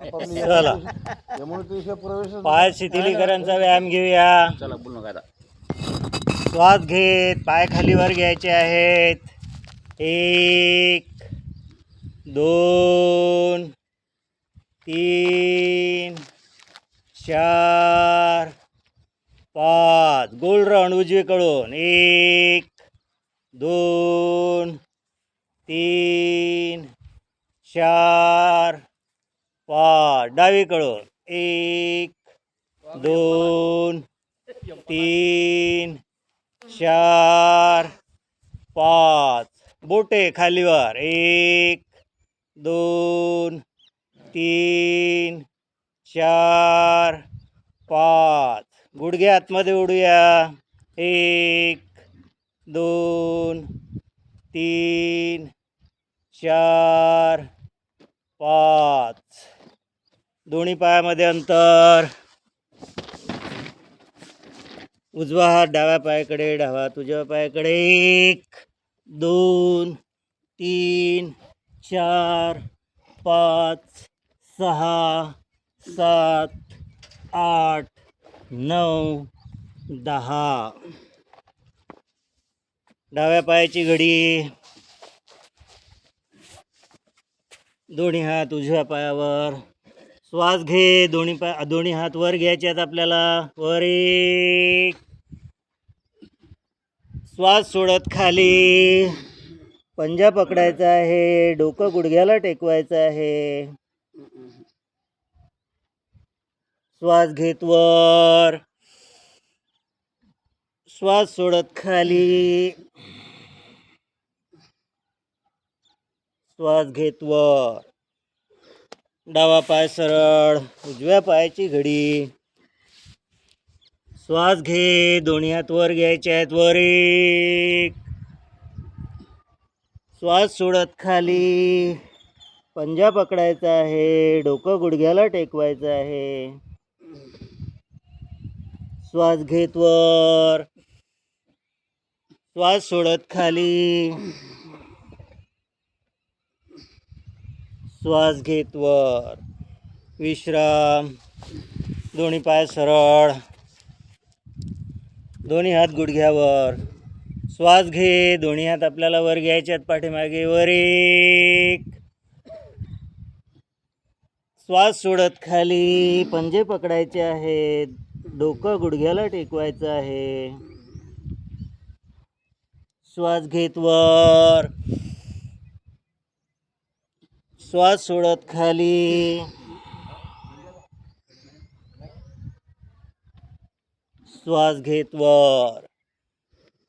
चला पाय शिथिलीकरणचा व्यायाम घेऊया. चला बोल नका आता. श्वास घेत पाय खालीवर घ्यायचे आहेत. 1 2 3 4 5. गोल राऊंड उजवीकडून. 1 2 3 4 5. डावीकडून. 1 2 3 4 5. बोटे खालीवर. 1 2 3 4 5. गुडघे आतमध्ये ओढूया. 1 2 3 4 5. दोन्ही पायामध्ये अंतर. उजवा हात डाव्या पायाकडे, डावा हात उजव्या पायाकडे. 1 2 3 4 5 6 7 8 9 10. डाव्या पायाची घडी. दोन्ही हात उजव्या पायावर. श्वास घे. दोन्ही हात वर घ्यायचे आहेत आपल्याला. वर. 1. श्वास सोडत खाली. पंजा पकडायचा आहे. डोकं गुडघ्याला टेकवायचं आहे. श्वास घेत वर. श्वास सोडत खाली. श्वास घेत वर. डावा पाय सरळ. उजव्या पायाची घडी. श्वास घे. दोन्ही हात वर घ्यायचे आहेत. वर. 1. श्वास सोडत खाली. पंजा पकडायचा आहे. डोकं गुडघ्याला टेकवायचं आहे. श्वास घेत वर. श्वास सोडत खाली. श्वास घेत वर. विश्राम. दोन्ही पाय सरळ. दोन्ही हात गुडघ्यावर. श्वास घे. दोन्ही हात आपल्याला वर घ्यायचे आहेत पाठीमागे. वर. 1. श्वास सोडत खाली. पंजे पकडायचे आहेत. डोकं गुडघ्याला टेकवायचं आहे. श्वास घेत वर. श्वास सोडत खाली. श्वास घेत वर.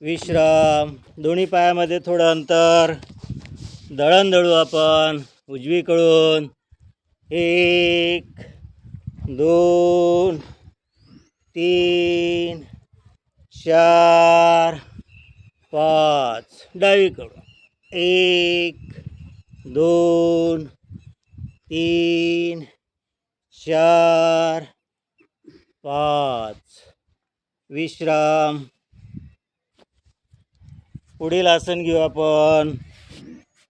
विश्राम. दोन्ही पायामध्ये थोडं अंतर. दळण दळू आपण उजवीकडून. 1 2 3 4 5. डावीकडून. 1 2 3 4 5. विश्राम. पुढील आसन घेऊ आपण.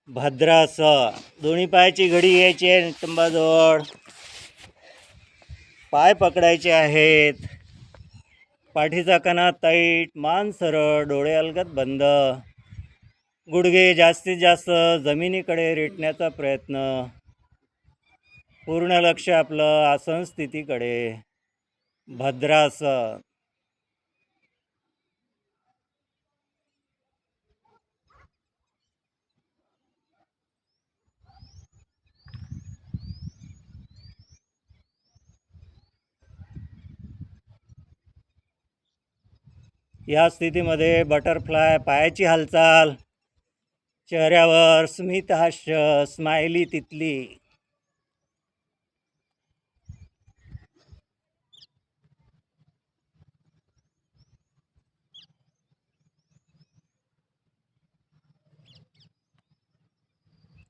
भद्रासन. दोन्ही पायाची घडी घ्यायची आहे स्तंभाजवळ. पाय पकडायचे आहेत. पाठीचा कणा टाईट. मान सरळ. डोळे अलगद बंद. गुडघे जास्तीत जास्त जमिनीकडे रेटण्याचा प्रयत्न. पूर्ण लक्ष आपलं आसन स्थितीकडे. भद्रासन. या स्थितीमध्ये बटरफ्लाय. पायाची हालचाल. चेहऱ्यावर स्मित हास्य. स्माइली तितली.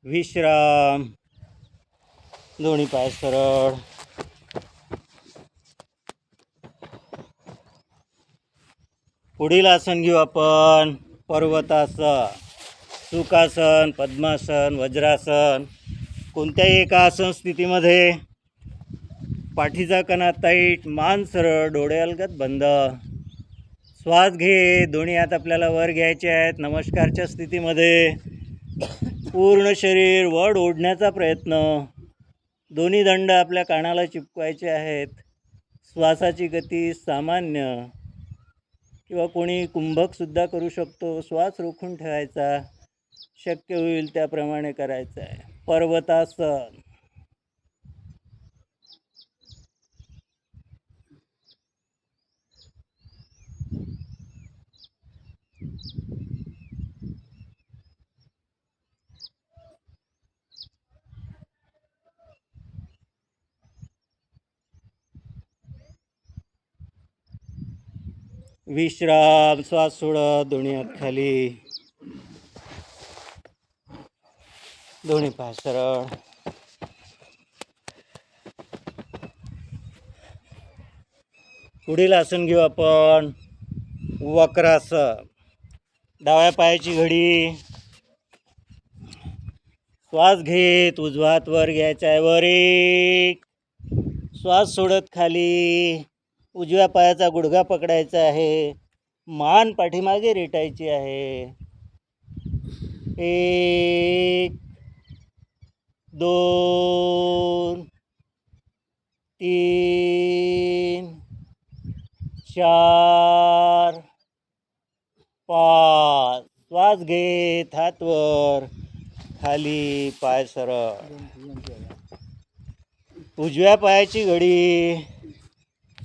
विश्राम. दोन्ही पाय सरळ. पुढील आसन घेऊ आपण. पर्वतासन. सुखासन, पद्मासन, वज्रासन. कोणत्याही एका आसन स्थितीमध्ये पाठीचा कणा टाईट, मान सरळ, डोळे अलगद बंद. श्वास घे. दोन्ही हात आपल्याला वर घ्यायचे आहेत नमस्कारच्या स्थितीमध्ये. पूर्ण शरीर वर ओढण्याचा प्रयत्न. दोन्ही दंड आपल्या कानाला चिपकवायचे आहेत. श्वासाची गती सामान्य किंवा कोणी कुंभकसुद्धा करू शकतो. श्वास रोखून ठेवायचा. शक्य होईल त्याप्रमाणे करायचं आहे. पर्वतासन. विश्राम. श्वास सोडत दोन्ही हात खाली. दोन्ही पाय सरळ. पुढील आसन घेऊ आपण वक्रासन. डाव्या पायाची घडी. श्वास घेत उजवा हात वर घ्यायचा आहे. वर एक. श्वास सोडत खाली. उजव्या पायाचा गुडघा पकडायचा आहे. मान पाठीमागे रेटायची आहे. 1 2 3 4 5. श्वास घेत हात वर खाली. पाय सरळ. उजव्या पायाची घडी.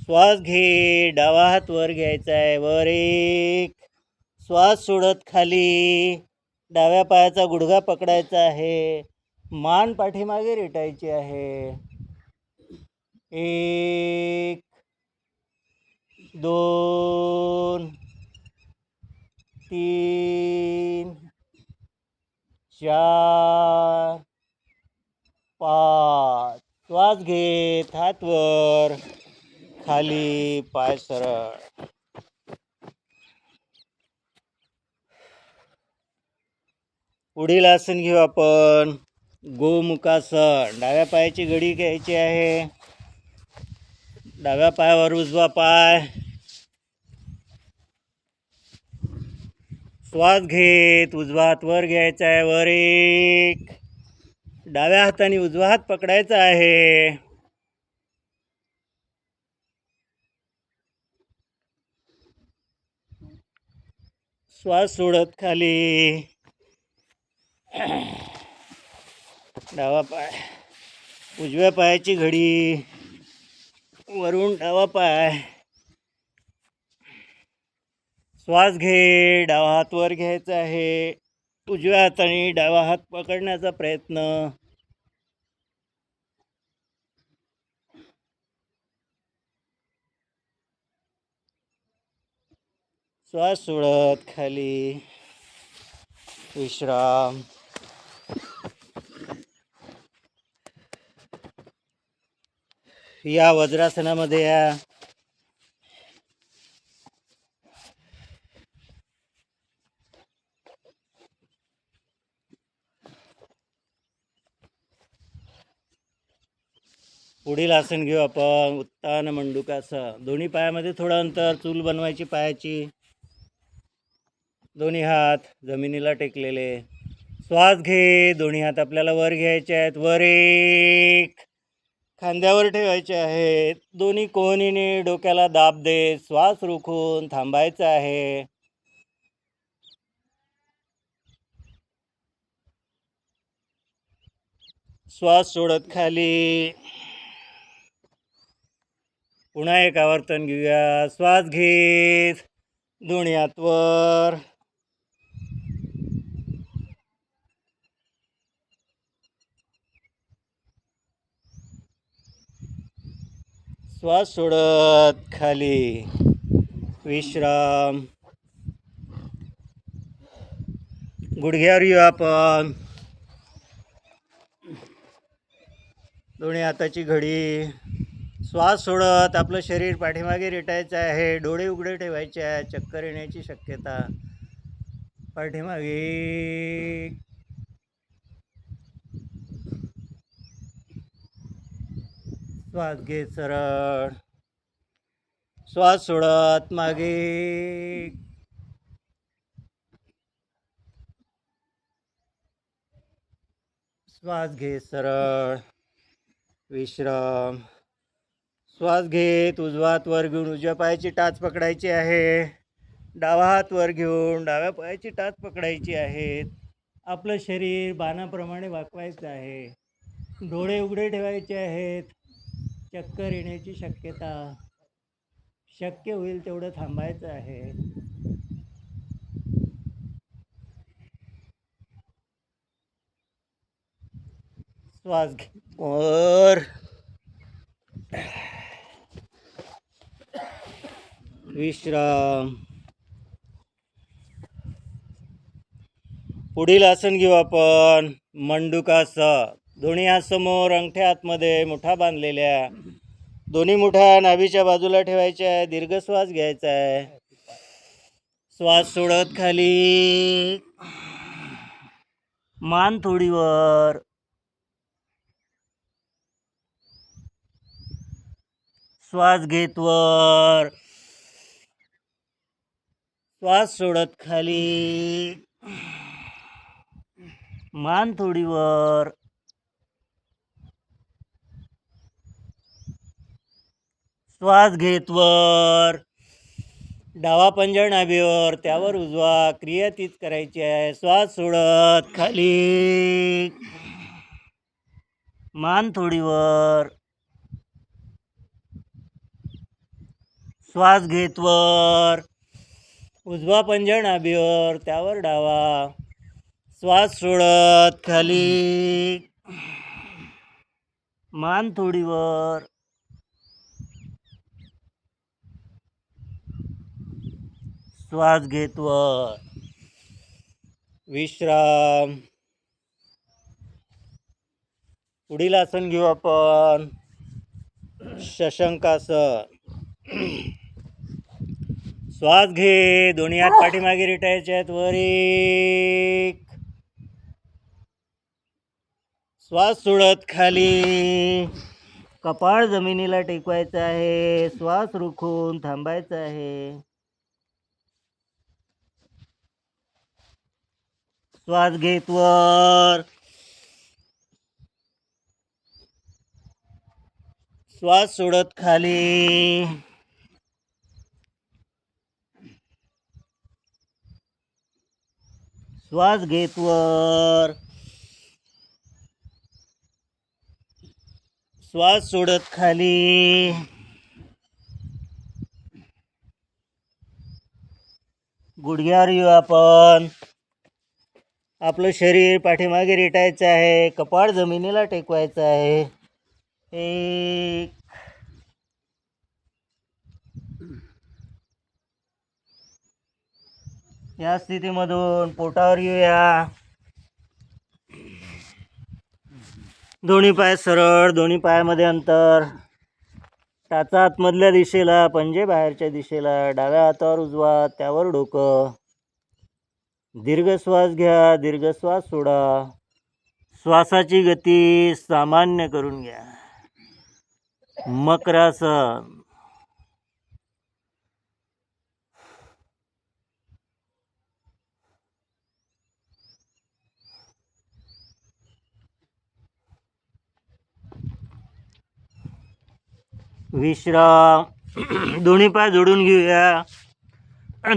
श्वास घे. डावा हात वर घ्यायचा आहे. वर एक. श्वास सोडत खाली. डाव्या पायाचा गुडघा पकडायचा आहे. मान पाठीमागे रेटायची आहे. 1 2 3 4 5. श्वास घेत हात वर खाली. पाय सरळ. पुढील आसन घेऊ आपण गोमुखासन. डाव्या पायाची घडी घ्यायची आहे. डाव्या पायावर उजवा पाय. श्वास घेत उजवा हात वर घ्यायचा आहे. वर एक. डाव्या हाताने उजवा हात पकडायचा आहे. श्वास सोडत खाली. डावा पाय. उजव्या पायाची घडी. वरून डावा पाय. श्वास घे. डावा हात वर घ्यायचा आहे. उजव्या हाताने डावा हात पकडण्याचा प्रयत्न. श्वास सोडत खाली. विश्राम. या वज्रासनामध्ये या. पुढील आसन घेऊ आपण उत्तान मंडूकासन. दोन्ही पायामध्ये थोडं अंतर. चूल बनवायची पायाची. दोन्ही हात जमिनीला टेकलेले. श्वास घे. दोन्ही हात आपल्याला वर घ्यायचे आहेत. वर एक. खांद्यावर ठेवायचे आहेत. दोन्ही कोहनीने डोक्याला दाब देत श्वास रोखून थांबायचा आहे. श्वास सोडत खाली. पुन्हा एक आवर्तन घेऊया. श्वास घेत दोन्ही हात वर. श्वास सोडत खाली. विश्राम. गुडघ्यावर येऊ आपण. दोन्ही हाताची घडी. श्वास सोडत आपलं शरीर पाठीमागे रेटायचं आहे. डोळे उघडे ठेवायचे आहे. चक्कर येण्याची शक्यता. पाठीमागे. श्वास घे सरळ, श्वास सोडत मागे, श्वास घे सरळ, विश्राम. श्वास घेत उजवा हात वर घेऊन उजव्या पायाची टाच पकडायची आहे, डावा हात वर घेऊन डाव्या पायाची टाच पकडायची आहे. आपलं शरीर बाणाप्रमाणे वाकवायचं आहे, डोळे उघडे ठेवायचे आहेत. चक्कर येण्याची शक्यता, शक्य होईल तेवढं थांबायचं आहे. श्वास घे वर, विश्राम. पुढील आसन घेऊ आपण मंडूकासन. दोन्ही हात समोर, अंगठ्या आतमध्ये, मुठा बांधलेल्या. दोन्ही मुठा नाभीच्या बाजूला ठेवायच्या आहे. दीर्घ श्वास घ्यायचा आहे. श्वास सोडत खाली, मान थोडी वर, श्वास घेत वर, श्वास सोडत खाली, मान थोडी वर, श्वास घेत वर, डावा पंजा नाभीवर, त्यावर उजवा. क्रिया तीच करायची आहे. श्वास सोडत खाली, मान थोडी वर, श्वास घेत वर, उजवा पंजा नाभीवर, त्यावर डावा. श्वास सोडत खाली, मान थोडी वर, श्वास घेत वर, विश्राम. पुढील आसन घेऊ आपण शशंकासन. श्वास घे, दोन्ही हात पाठीमागे रेटायचे आहेत. वर एक, श्वास सोडत खाली, कपाळ जमिनीला टेकवायचं आहे. श्वास रोखून थांबायचा आहे. श्वास घेत वर, श्वास सोडत खाली, श्वास घेत वर, श्वास सोडत खाली, गुडघ्यावर येऊ आपण. आपलं शरीर पाठीमागे रेटायचं आहे. कपाळ जमिनीला टेकवायचं आहे. एक, या स्थितीमधून पोटावर येऊया. दोन्ही पाय सरळ, दोन्ही पायामध्ये अंतर. टाचा आतमधल्या दिशेला, पंजे बाहेरच्या दिशेला. डाव्या हातावर उजवा, त्यावर डोकं. दीर्घ श्वास घ्या, दीर्घ श्वास सोडा. श्वासाची गती सामान्य करून घ्या. मकरासन. विश्राम. दोन्ही पाय जोडून घेऊया.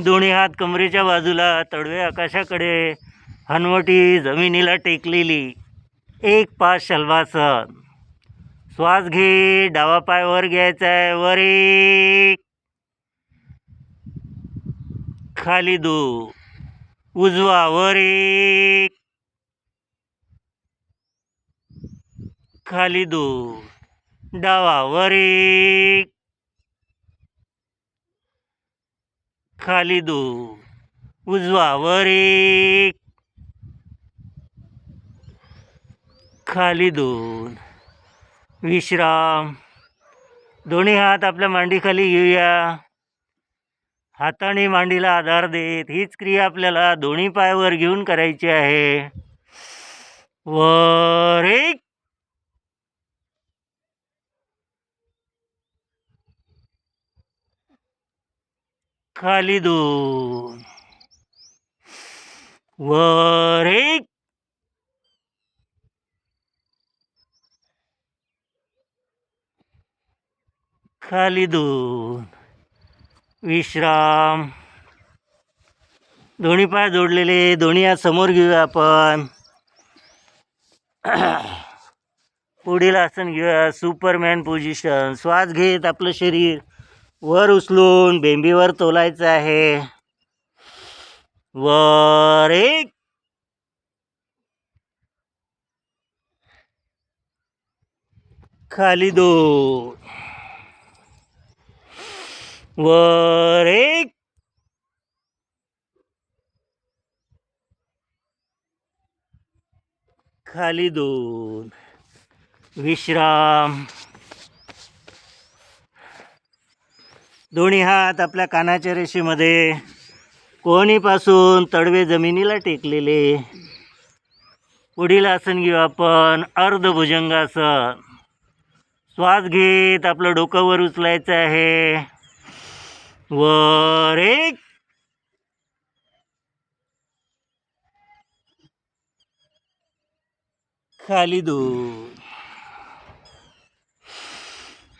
दोन्ही हात कमरेच्या बाजूला, तळवे आकाशाकडे, हनवटी जमिनीला टेकलेली. एक पाच शल्वासन. श्वास घे, डावा पाय वर घ्यायचा आहे. वर एक, खाली दो, उजवा. वर एक, खाली दो, डावा. वर एक, खाली दो, उजवा. वर एक, खाली दोन. विश्राम. दोन्ही हात आपल्या मांडीखाली घेऊया. हाताने मांडीला आधार देत हीच क्रिया आपल्याला दोन्ही पायावर घेऊन करायची आहे. वर एक, खाली 2, वर 1, खाली 2, विश्राम. दोन्ही पाय जोडलेले, दोन्ही हात समोर घेऊया आपण. पुढील आसन घेऊया सुपरमॅन पोझिशन. श्वास घेत आपलं शरीर वर उचलून बेंबीवर तोलायचं आहे. वर 1, खाली 2, वर 1, खाली 2, विश्राम. दोन्ही हात आपल्या कानाच्या रेषेमध्ये, कोणीपासून तडवे जमिनीला टेकलेले. पुढील आसन घेऊ आपण अर्धभुजंगासन. श्वास घेत आपलं डोकं वर उचलायचं आहे. वर 1, खाली 2,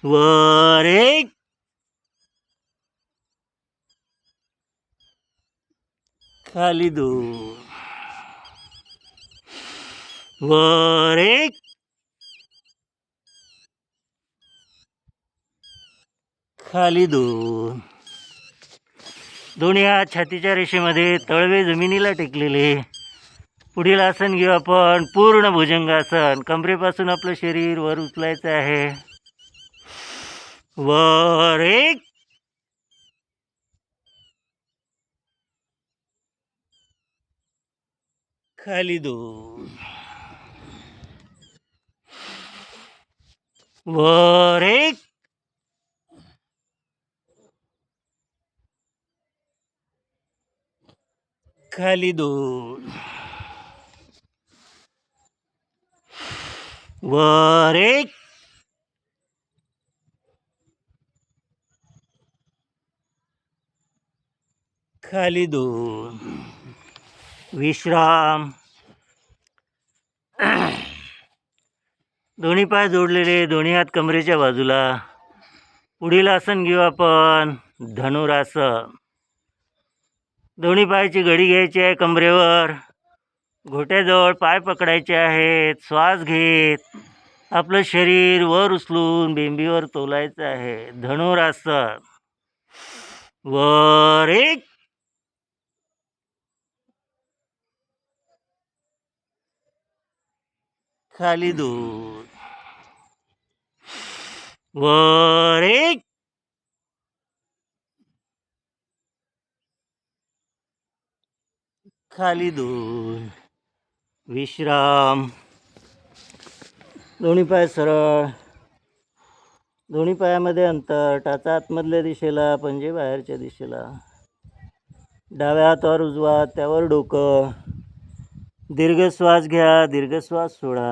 वर 1, खाली 2, वर 1, खाली 2. दोन्ही हात छातीच्या रेषेमध्ये, तळवे जमिनीला टेकलेले. पुढील आसन घेऊ आपण पूर्ण भुजंगासन. कमरेपासून आपलं शरीर वर उचलायचं आहे. वर 1, खाली 2, वर 1, खाली 2, वर 1, खाली 2, विश्राम. दोन्ही पाय जोडलेले, दोन्ही हात कमरेच्या बाजूला. पुढील आसन घेऊ आपण धनुरासन. दोन्ही पायाची घडी घ्यायची आहे कमरेवर. घोट्याजवळ पाय पकडायचे आहेत. श्वास घेत आपलं शरीर वर उचलून बेंबीवर तोलायचं आहे. धनुरासन. वर 1, खाली 2, वर 1, खाली 2, विश्राम. दोन्ही पाय सरळ, दोन्ही पायामध्ये अंतर. टाचा आतमधल्या दिशेला, पंजे बाहेरच्या दिशेला. डाव्या हातावर उजवा हात, त्यावर डोकं. दीर्घ श्वास घ्या, दीर्घ श्वास सोडा.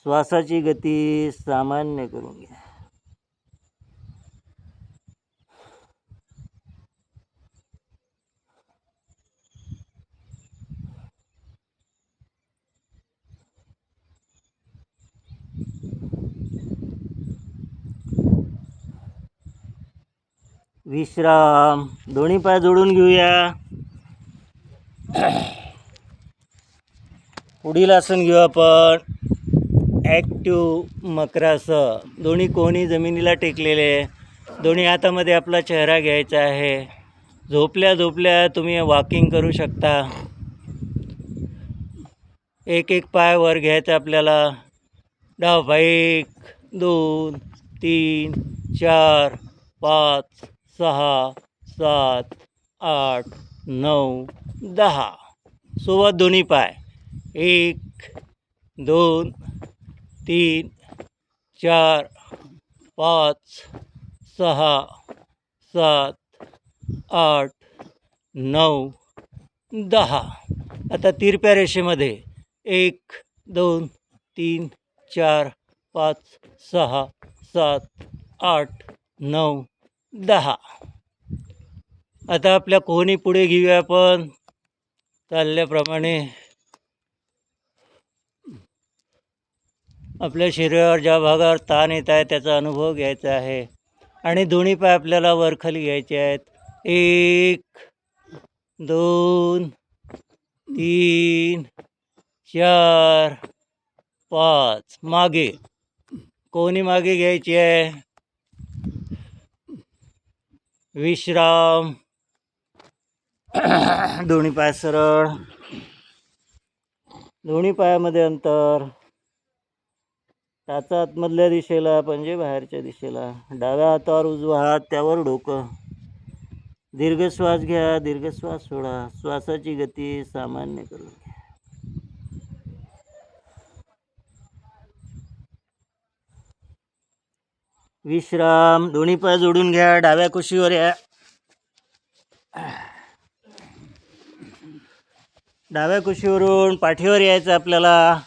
श्वासाची गती सामान्य करून घ्या. विश्राम. दोन्ही पाय जोडून घेऊया. पुढील आसन घेऊ आपण ॲक्टिव्ह मकरासन. दोन्ही कोणी जमिनीला टेकलेले. दोन्ही हातामध्ये आपला चेहरा घ्यायचा आहे. झोपल्या झोपल्या तुम्ही वॉकिंग करू शकता. एक एक पाय वर घ्यायचा आपल्याला. डाव पाय 1, 2, 3, 4, 5, 6, 7, 8, 9, 10. सोबत दोन्ही पाय 1, 2, 3, 4, 5, 6, 7, 8, 9, 10. आता तिरप्या रेषेमध्ये 1, 2, 3, 4, 5, 6, 7, 8, 9, 10. आता आपल्या कोहणी पुढे घेऊया आपण चालल्याप्रमाणे. आपल्या शरीरावर ज्या भागावर ताण येत आहे त्याचा अनुभव घ्यायचा आहे आणि दोन्ही पाय आपल्याला वरखाली घ्यायचे आहेत. 1 2 3 4 5. मागे कोणी मागे घ्यायची आहे. विश्राम. दोन्ही पाय सरळ, दोन्ही पायामध्ये अंतर. टाचा आतमधल्या दिशेला, पंजे बाहेरच्या दिशेला. डाव्या हातावर उजवा हात, त्यावर डोकं. दीर्घ श्वास घ्या, दीर्घ श्वास सोडा. श्वासाची गती सामान्य करून घ्या. विश्राम. दोन्ही पाय जोडून घ्या, डाव्या कुशीवर या. डाव्या कुशीवरून पाठीवर यायचं आपल्याला.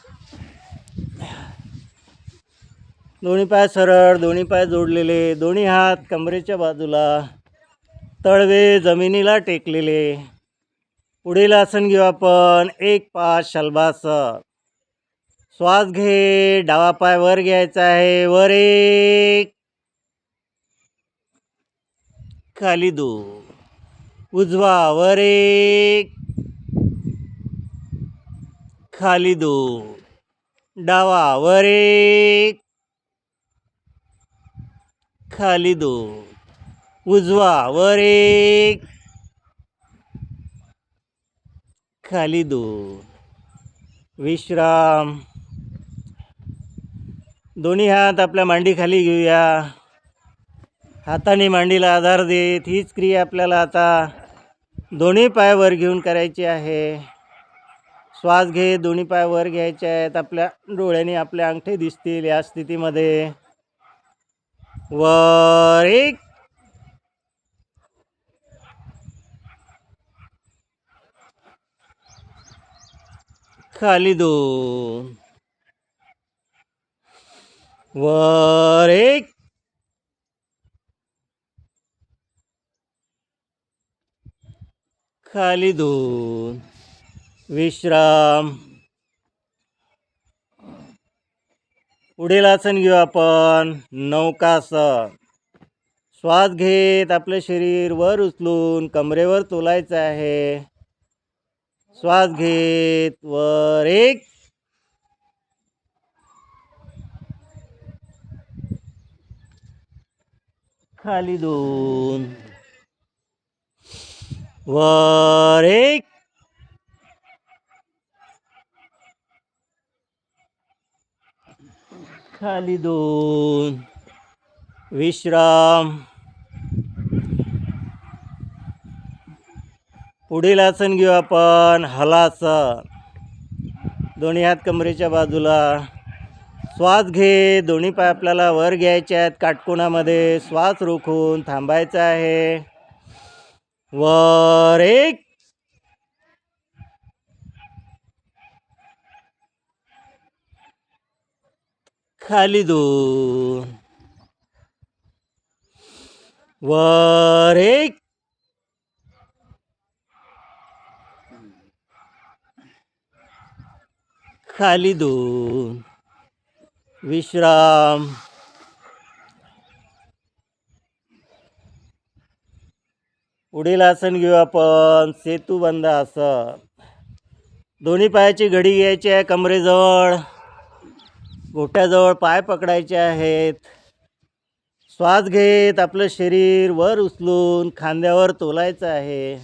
दोन्ही पाय सरळ, दोन्ही पाय जोडलेले, दोन्ही हात कमरेच्या बाजूला, तळवे जमिनीला टेकलेले. पुढील आसन घेऊ आपण 1-5 शलभासन. श्वास घे, डावा पाय वर घ्यायचा आहे. वर 1, खाली 2. उजवा वर 1, खाली 2. डावा वर 1, खाली 2. उजवा वर 1, खाली 2. विश्राम. दोन्ही हात आपल्या मांडीखाली घेऊया. हाताने मांडीला आधार देत हीच क्रिया आपल्याला आता दोन्ही पाय वर घेऊन करायची आहे. श्वास घे, दोन्ही पाय वर घ्यायचे आहेत. आपल्या डोळ्यांनी आपले अंगठे दिसतील या स्थितीमध्ये. वर 1, खाली 2. वर 1, खाली 2. विश्राम. पुढील आसन घेऊ आपण नौकासन. श्वास घेत आपलं शरीर वर उचलून कमरेवर तोलायचं आहे. श्वास घेत वर 1, खाली 2. वर 1, खाली 2. विश्राम. पुढील आसन घेऊ आपण हलासन. दोन्ही हात कमरेच्या बाजूला. श्वास घे, दोन्ही पाय आपल्याला वर घ्यायचे आहेत. काटकोनामध्ये श्वास रोखून थांबायचा आहे. वर 1, खाली 2. वर 1, खाली 2. विश्राम. पुढील आसन घेऊ आपण सेतुबंध आसन. दोन्ही पायाची घडी घ्यायची आहे कमरेजवळ. घोट्याजवळ पाय पकडायचे आहेत. श्वास घेत आपलं शरीर वर उचलून खांद्यावर तोलायचं आहे.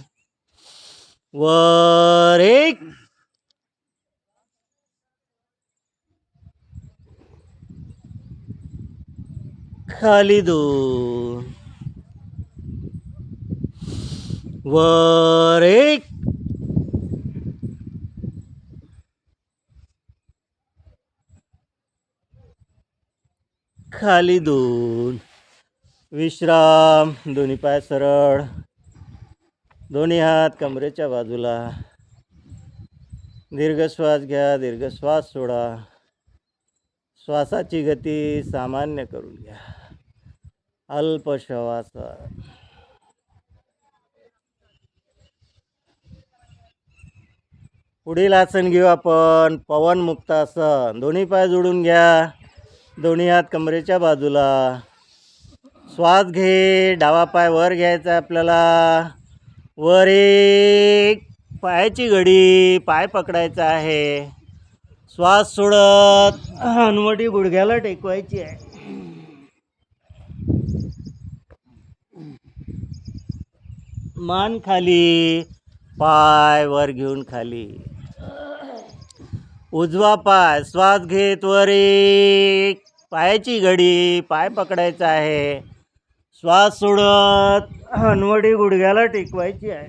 वर 1, खाली 2. वर 1, खाली 2. विश्राम. दोन्ही पाय सरळ, दोन्ही हात कमरेच्या बाजूला. दीर्घ श्वास घ्या, दीर्घ श्वास सोडा. श्वासाची गती सामान्य करून घ्या. अल्प श्वास. पुढील आसन घेऊ आपण पवन मुक्त आसन. दोन्ही पाय जोडून घ्या. दोन्ही हात कमरेच्या बाजूला. श्वास घे. डावा पाय वर घ्यायचा आहे आपल्याला. वर एक. पायाची घडी. पाय पकडायचा आहे. श्वास सोडत हनुवटी गुडघ्याला टेकवायची आहे. मान खाली. पाय वर घेऊन खाली. उजवा पाय श्वास घेत वर एक. पायाची घडी. पाय पकडायचा आहे. श्वास सोडत हनुवटी गुडघ्याला टेकवायची आहे.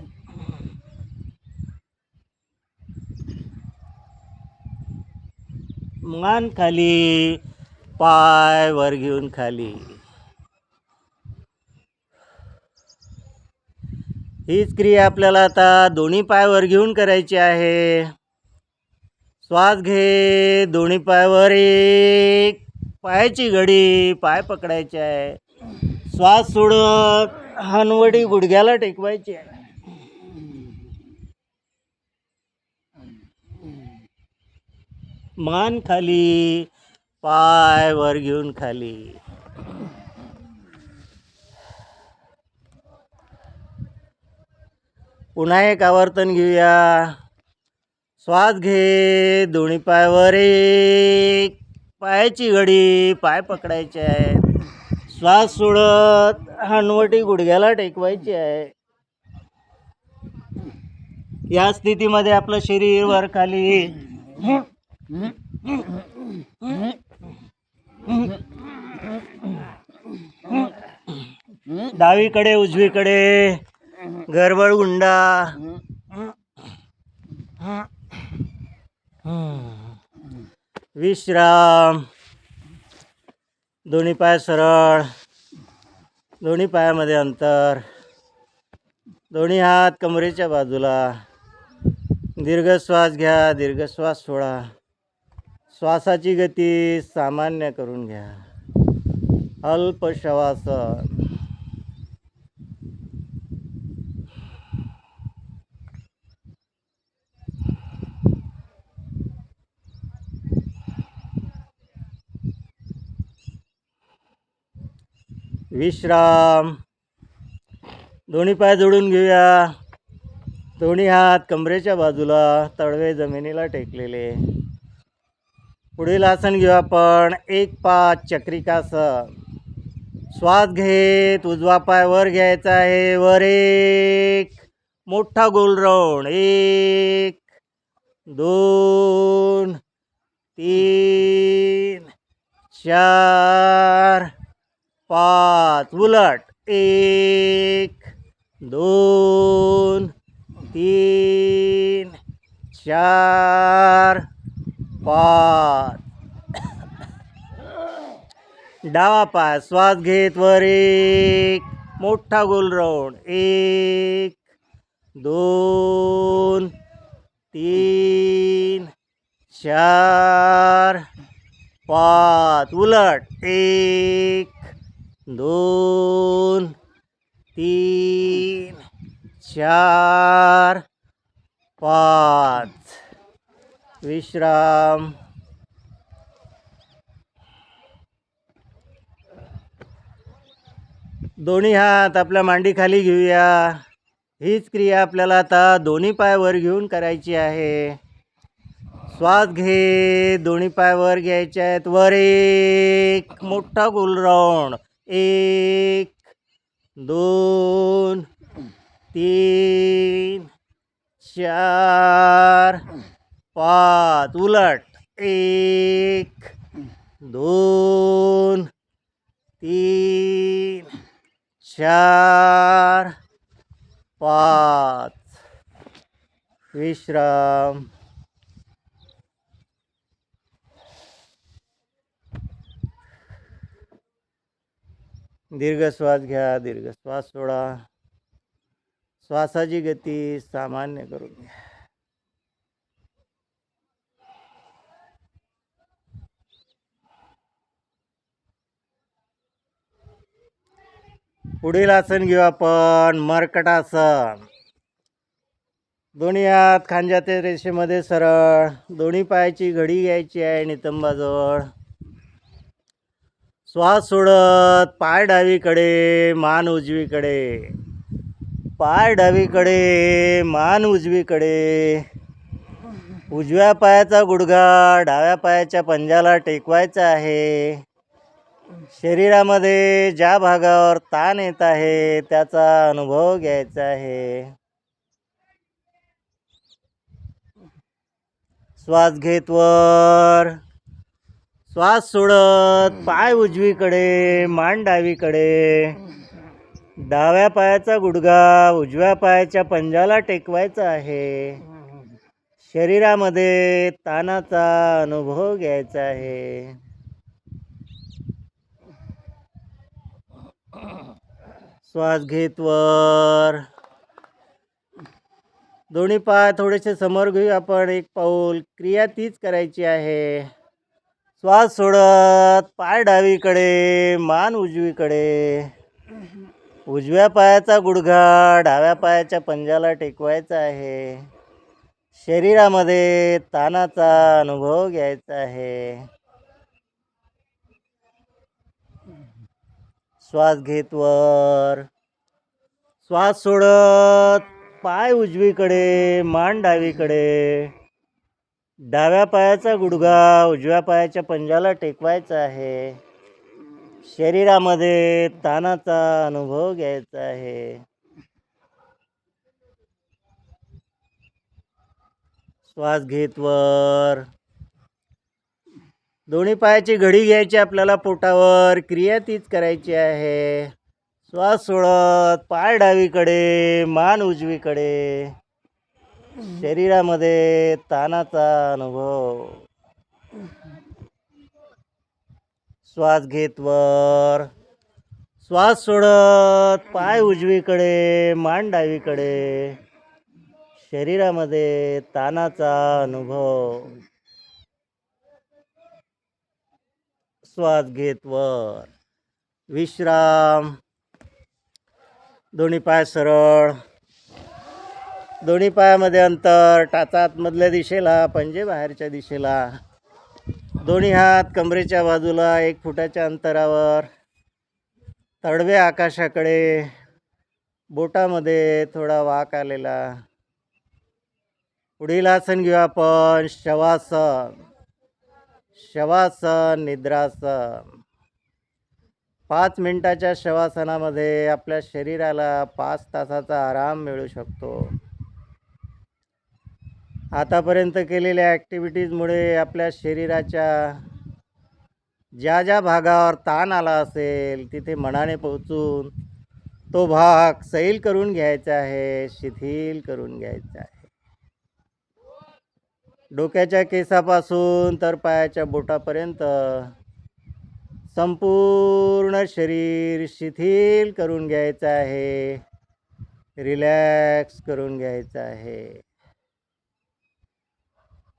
मान खाली. पाय वर घेऊन खाली. हीच क्रिया आपल्याला आता दोन्ही पाय वर घेऊन करायची आहे. श्वास घे. दोन्ही पाय वर एक. पायाची घडी. पाय पकडायचे आहे. श्वास सोडत हनुवटी गुडघ्याला टेकवायची आहे. मान खाली. पाय वर घेऊन खाली. पुन्हा एक आवर्तन घेऊया. श्वास घे. दोन्ही पाय वर एक. पायाची घडी. पाय पकडायचे आहेत. श्वास सोडत हनुवटी गुडघ्याला टेकवायची आहे. या स्थितीमध्ये आपलं शरीर वर खाली. डावीकडे उजवीकडे गरबड गुंडा. विश्राम. दोन्ही पाय सरळ. दोन्ही पायामध्ये अंतर. दोन्ही हात कमरेच्या बाजूला. दीर्घ श्वास घ्या. दीर्घ श्वास सोडा. श्वासाची गती सामान्य करून घ्या. अल्प श्वासन. विश्राम. दोन्ही पाय जोडून घेऊया. दोन्ही हात कमरेच्या बाजूला. तळवे जमिनीला टेकलेले. पुढील आसन घेऊ आपण 1-5 चक्रिकासन. श्वास घेत उजवा पाय वर घ्यायचा आहे. वर एक. मोठा गोल राऊंड. 1 2 3 4 5. उलट. 1 2 3 4 5. डावा पाय श्वास घेत वर एक. मोठा गोल राऊंड. 1 2 3 4 5. उलट. 1 2 3 4 5. विश्राम. दोन्ही हात आपल्या मांडीखाली घेऊया. हीच क्रिया आपल्याला आता दोन्ही पाय वर घेऊन करायची आहे. श्वास घे. दोन्ही पाय वर घ्यायचे आहेत. वर एक. मोठा गोल राऊंड. 1 2 3 4 5. उलट. 1 2 3 4 5. विश्राम. दीर्घ श्वास घ्या. दीर्घ श्वास सोडा. श्वासाची गती सामान्य करून घ्या. पुढील आसन घेऊ आपण मर्कटासन. दोन्ही हात खांद्याच्या रेषेमध्ये सरळ. दोन्ही पायाची घडी घ्यायची आहे नितंबाजवळ. श्वास सोडत पाय डावीकडे, मान उजवीकडे. पाय डावीकडे, मान उजवीकडे. उजव्या पायाचा गुडघा डाव्या पायाच्या पंजाला टेकवायचा आहे. शरीरामध्ये ज्या भागावर ताण येत आहे त्याचा अनुभव घ्यायचा आहे. श्वास घेत वर. श्वास सोडत पाय उजवीकडे, मान डावीकडे. डाव्या पायाचा गुडघा उजव्या पायाच्या पंजाला टेकवायचा आहे. शरीरामध्ये ताणाचा अनुभव घ्यायचा आहे. श्वास घेत वर. दोन्ही पाय थोडेसे समोर घेऊ आपण, एक पाऊल. क्रिया तीच करायची आहे. श्वास सोडत पाय डावीकडे, मान उजवीकडे. उजव्या पायाचा गुडघा डाव्या पायाच्या पंजाला टेकवायचा आहे. शरीरामध्ये ताणाचा अनुभव घ्यायचा आहे. श्वास घेत वर. श्वास सोडत पाय उजवीकडे, मान डावीकडे. डाव्या पायाचा गुडघा उजव्या पायाच्या पंजाला टेकवायचा आहे. शरीरामध्ये ताणाचा अनुभव घ्यायचा आहे. श्वास घेत वर. दोन्ही पायाची घडी घ्यायची आपल्याला पोटावर. क्रिया तीच करायची आहे. श्वास सोडत पाय डावीकडे, मान उजवीकडे. शरीरामध्ये ताणाचा अनुभव. श्वास घेत वर. श्वास सोडत पाय उजवीकडे, मान डावीकडे. शरीरामध्ये ताणाचा अनुभव. श्वास घेत वर. विश्राम. दोन्ही पाय सरळ. दोन्ही पायामध्ये अंतर. टाचा आतमधल्या दिशेला, पंजे बाहेरच्या दिशेला. दोन्ही हात कमरेच्या बाजूला 1 फुटाच्या अंतरावर. तळवे आकाशाकडे. बोटामध्ये थोडा वाक आलेला. पुढील आसन घेऊ आपण, शवासन. शवासन, निद्रासन. 5 मिनिटाच्या शवासनामध्ये आपल्या शरीराला 5 तासाचा आराम मिळू शकतो. आतापर्यंत केलेल्या ॲक्टिव्हिटीजमुळे आपल्या शरीराच्या ज्या ज्या भागावर ताण आला असेल तिथे मनाने पोहोचून तो भाग सैल करून घ्यायचा आहे, शिथिल करून घ्यायचा आहे. डोक्याच्या केसापासून तर पायाच्या बोटापर्यंत संपूर्ण शरीर शिथिल करून घ्यायचं आहे, रिलॅक्स करून घ्यायचं आहे.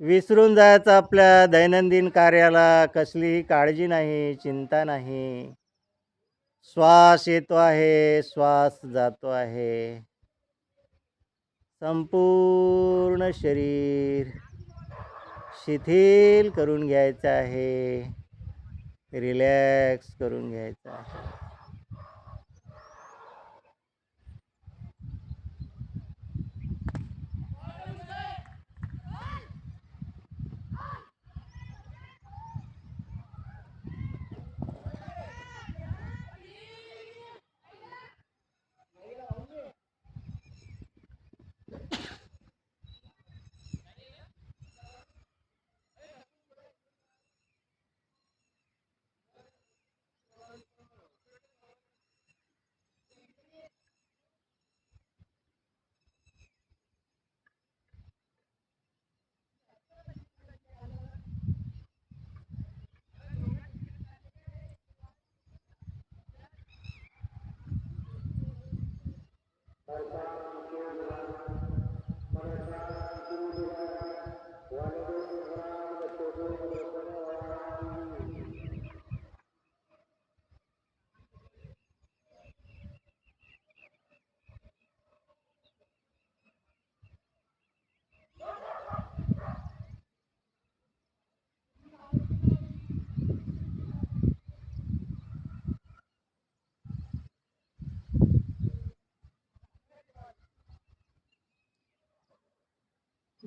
विसरून जायचं आपल्या दैनंदिन कार्याला. कसलीही काळजी नाही, चिंता नाही. श्वास येतो आहे, श्वास जातो आहे. संपूर्ण शरीर शिथिल करून घ्यायचं आहे, रिलॅक्स करून घ्यायचं आहे.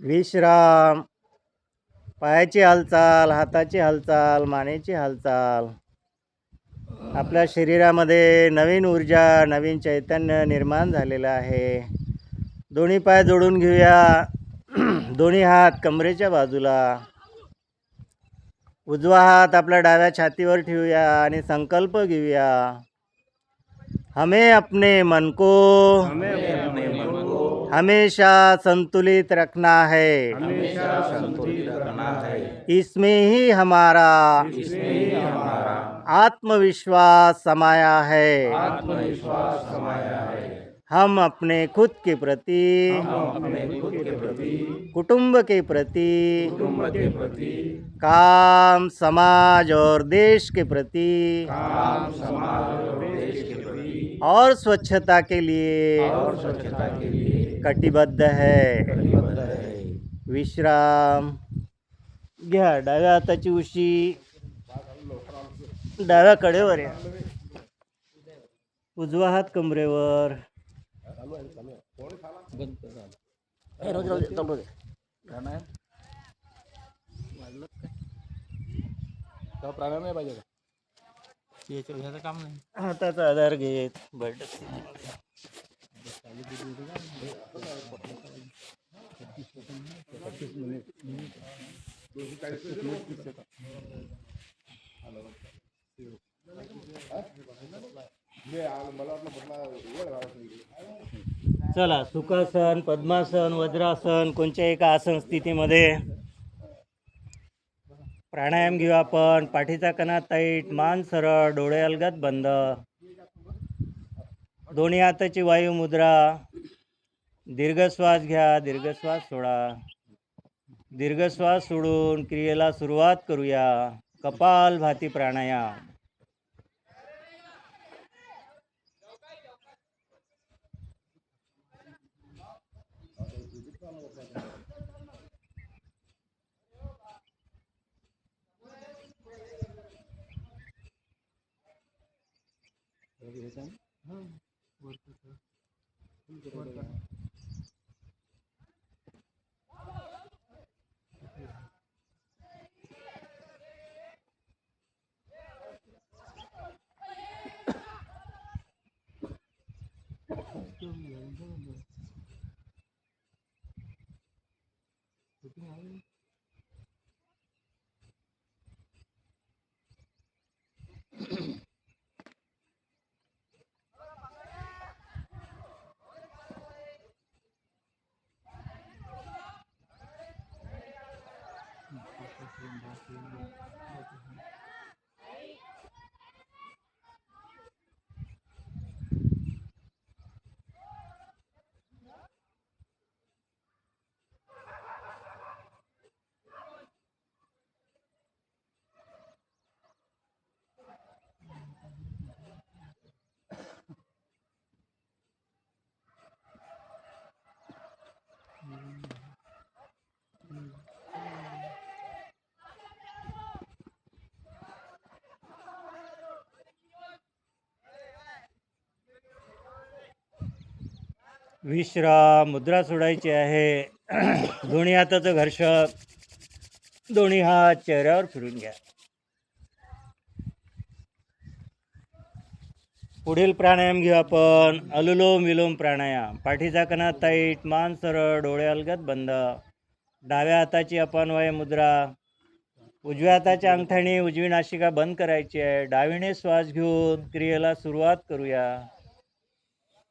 विश्राम. पायाची हालचाल, हाताची हालचाल, मानेची हालचाल. आपल्या शरीरामध्ये नवीन ऊर्जा, नवीन चैतन्य निर्माण झालेलं आहे. दोन्ही पाय जोडून घेऊया. दोन्ही हात कमरेच्या बाजूला. उजवा हात आपल्या डाव्या छातीवर ठेवूया आणि संकल्प घेऊया. हमें अपने मन को हमेशा संतुलित रखना है। इसमें ही हमारा आत्मविश्वास समाया है। हम अपने खुद के प्रति, कुटुंब के प्रति, काम, समाज और देश के प्रति और स्वच्छता के लिए कटिबद्ध है। विश्राम घ्या. डाव्या हाताची उशी डाव्या कडेवर या. उजवा हात कमरेवर. प्राणायाम नाही पाहिजे का काम नाही. हाताचा आधार घेत बैठक. चला, सुखासन, पद्मासन, वज्रासन, कोणत्या एका आसन स्थितीमध्ये प्राणायाम घेऊ आपण. पाठीचा कणा टाईट, मान सरळ, डोळे अलगद बंद. दोन्ही हाताची वायू मुद्रा. दीर्घ श्वास घ्या, दीर्घ श्वास सोडा. दीर्घ श्वास सोडून क्रियेला सुरुवात करूया. कपालभाती प्राणायाम. विश्राम. मुद्रा सोडायची आहे. दोन्ही हाताचं घर्षक. दोन्ही हात चेहऱ्यावर फिरून घ्या. पुढील प्राणायाम घेऊ आपण. अनुलोम विलोम प्राणायाम. पाठीचा कणा टाईट, मान सरळ, डोळे अलगद बंद. डाव्या हाताची अपनवाय मुद्रा. उजव्या हाताच्या अंगठ्याने उजवी नासिका बंद करायची आहे. डावीने श्वास घेऊन क्रियेला सुरुवात करूया.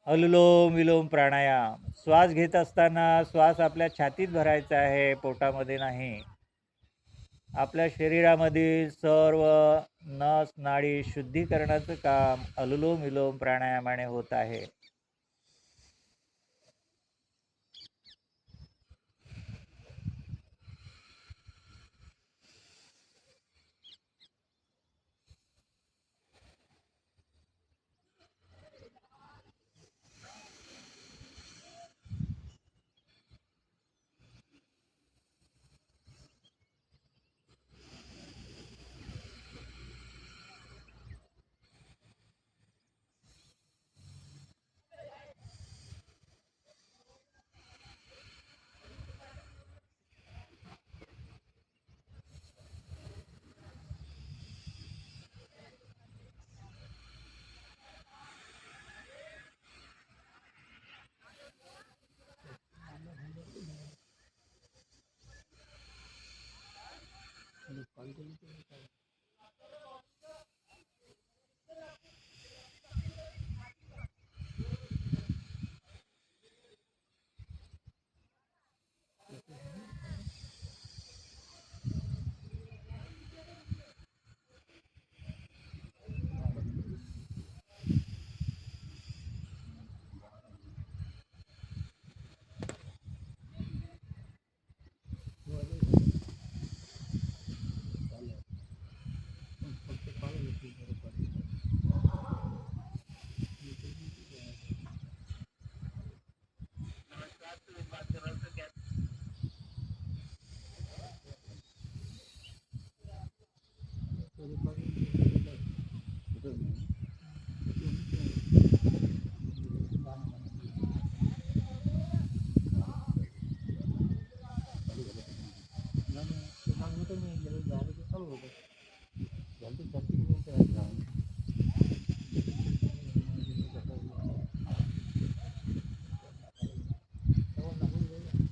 अनुलोम विलोम प्राणायाम. श्वास घेत असताना श्वास आपल्या छातीत भरायचा आहे, पोटामध्ये नाही. आपल्या शरीरामधील सर्व नस नाडी शुद्धीकरणाचं काम अनुलोम विलोम प्राणायामाने होत आहे.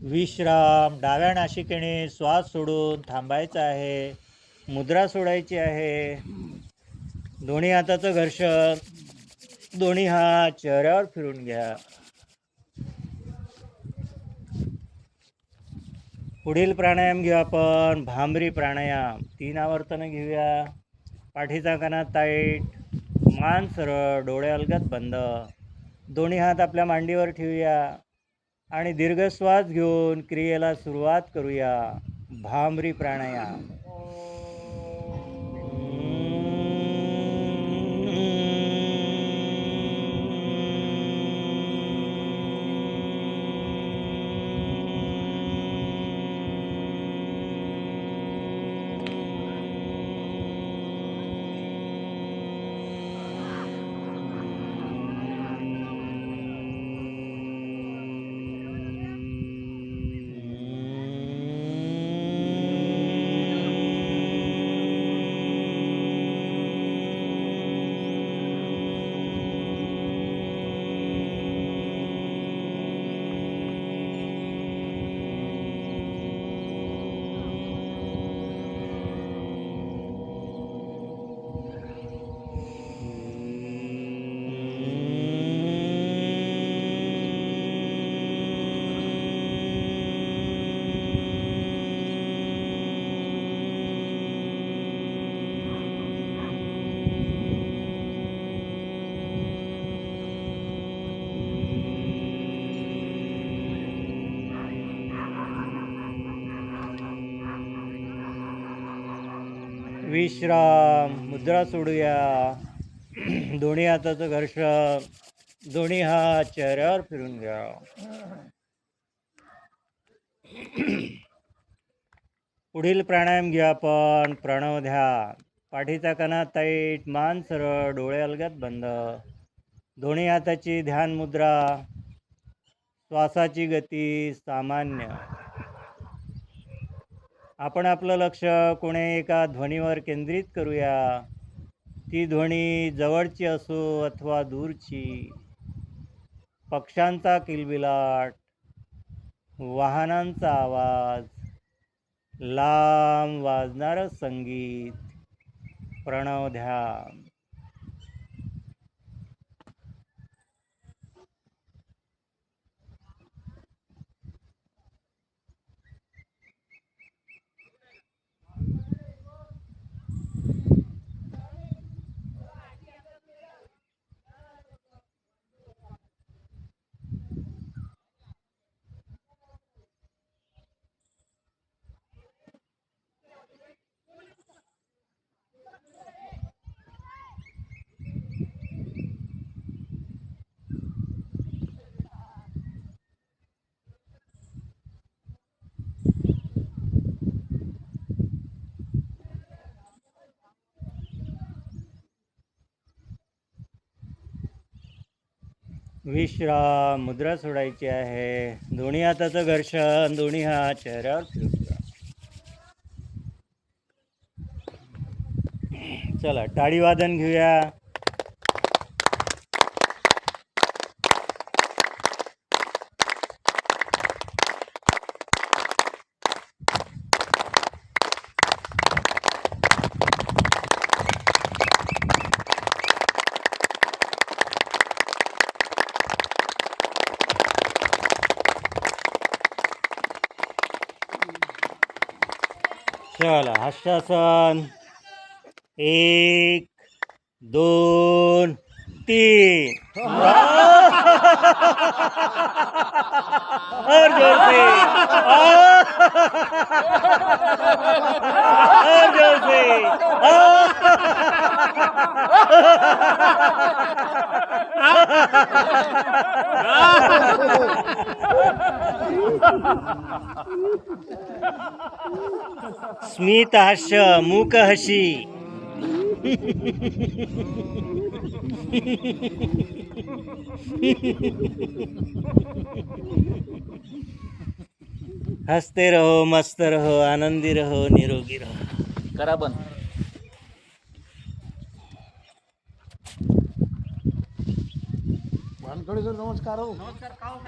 विश्राम. डाव्या नाशिकेने श्वास सोडून थांबायचा आहे. मुद्रा सोडायची आहे. दोन्ही हाताचं घर्षण. दोन्ही हात चेहऱ्यावर फिरून घ्या. पुढील प्राणायाम घेऊ आपण भांबरी प्राणायाम. 3 आवर्तनं घेऊया. पाठीचा कणा टाईट, मान सरळ, डोळे अलगद बंद. दोन्ही हात आपल्या मांडीवर ठेवूया आणि दीर्घ श्वास घेऊन क्रियेला सुरुवात करूया. भांबरी प्राणायाम. विश्राम. मुद्रा सोडूया. दोन्ही हाताचं घर्षण. दोन्ही हात चेहऱ्यावर फिरून घ्या. पुढील प्राणायाम घेऊ आपण प्रणव ध्यान. पाठीचा कणा टाईट, मान सरळ, डोळे अलगद बंद. दोन्ही हाताची ध्यान मुद्रा. श्वासाची गती सामान्य. आपण आपलं लक्ष कोणे एका ध्वनीवर केंद्रित करूया. ती ध्वनी जवळची असो अथवा दूरची. पक्ष्यांचा किलबिलाट, वाहनांचा आवाज, लांब वाजणारं संगीत. प्रणव ध्यान. विश्राम. मुद्रा सोडायची आहे. दोन्ही हाताचं घर्षण. दोन्ही हात चेहऱ्यावर फिरून घ्या. चला टाळी वादन घेऊया. चला हर्षासन. 1 2 3. और जोर से. और जोर से. स्मित हास्य, मूक हसी. हंसते रहो, मस्त रहो, आनंदी रहो, निरोगी रहो. करा बंद. वानखडे सर नमस्कार.